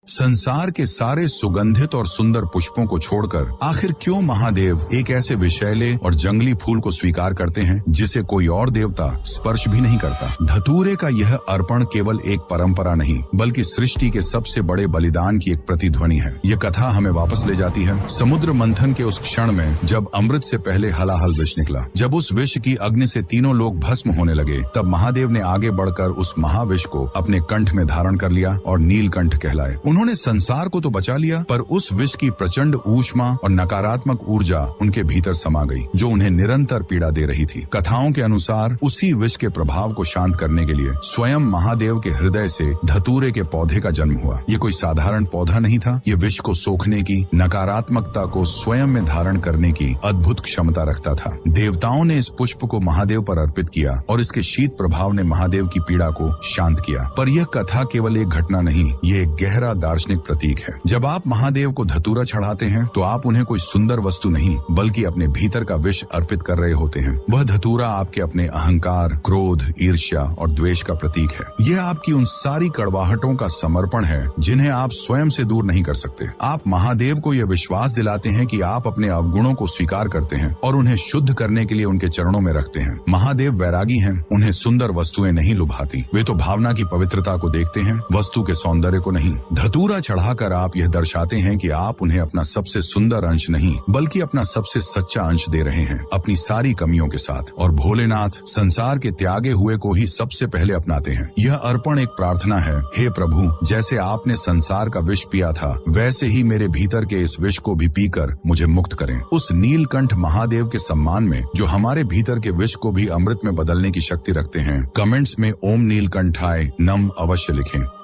संसार के सारे सुगंधित और सुंदर पुष्पों को छोड़कर आखिर क्यों महादेव एक ऐसे विषैले और जंगली फूल को स्वीकार करते हैं जिसे कोई और देवता स्पर्श भी नहीं करता। धतूरे का यह अर्पण केवल एक परंपरा नहीं बल्कि सृष्टि के सबसे बड़े बलिदान की एक प्रतिध्वनि है। यह कथा हमें वापस ले जाती है समुद्र मंथन के उस क्षण में जब अमृत से पहले हलाहल विष निकला। जब उस विष की अग्नि से तीनों लोग भस्म होने लगे तब महादेव ने आगे बढ़कर उस महाविष को अपने कंठ में धारण कर लिया और नीलकंठ कहलाए। उन्होंने संसार को तो बचा लिया पर उस विष की प्रचंड ऊष्मा और नकारात्मक ऊर्जा उनके भीतर समा गई जो उन्हें निरंतर पीड़ा दे रही थी। कथाओं के अनुसार उसी विष के प्रभाव को शांत करने के लिए स्वयं महादेव के हृदय से धतूरे के पौधे का जन्म हुआ। ये कोई साधारण पौधा नहीं था, ये विष को सोखने की, नकारात्मकता को स्वयं में धारण करने की अद्भुत क्षमता रखता था। देवताओं ने इस पुष्प को महादेव पर अर्पित किया और इसके शीत प्रभाव ने महादेव की पीड़ा को शांत किया। पर यह कथा केवल एक घटना नहीं, ये एक गहरा दार्शनिक प्रतीक है। जब आप महादेव को धतूरा चढ़ाते हैं तो आप उन्हें कोई सुंदर वस्तु नहीं बल्कि अपने भीतर का विष अर्पित कर रहे होते हैं। वह धतूरा आपके अपने अहंकार, क्रोध, ईर्ष्या और द्वेष का प्रतीक है। यह आपकी उन सारी कड़वाहटों का समर्पण है जिन्हें आप स्वयं से दूर नहीं कर सकते। आप महादेव को यह विश्वास दिलाते हैं कि आप अपने अवगुणों को स्वीकार करते हैं और उन्हें शुद्ध करने के लिए उनके चरणों में रखते हैं। महादेव वैरागी हैं, उन्हें सुंदर वस्तुएं नहीं लुभाती। वे तो भावना की पवित्रता को देखते हैं, वस्तु के सौंदर्य को नहीं। धतूरा चढ़ाकर आप यह दर्शाते हैं कि आप उन्हें अपना सबसे सुंदर अंश नहीं बल्कि अपना सबसे सच्चा अंश दे रहे हैं, अपनी सारी कमियों के साथ। और भोलेनाथ संसार के त्यागे हुए को ही सबसे पहले अपनाते हैं। यह अर्पण एक प्रार्थना है, हे प्रभु, जैसे आपने संसार का विष पिया था वैसे ही मेरे भीतर के इस विष को भी पीकर मुझे मुक्त करें। उस नीलकंठ महादेव के सम्मान में जो हमारे भीतर के विष को भी अमृत में बदलने की शक्ति रखते हैं, कमेंट्स में ओम नीलकंठाय नम अवश्य लिखें।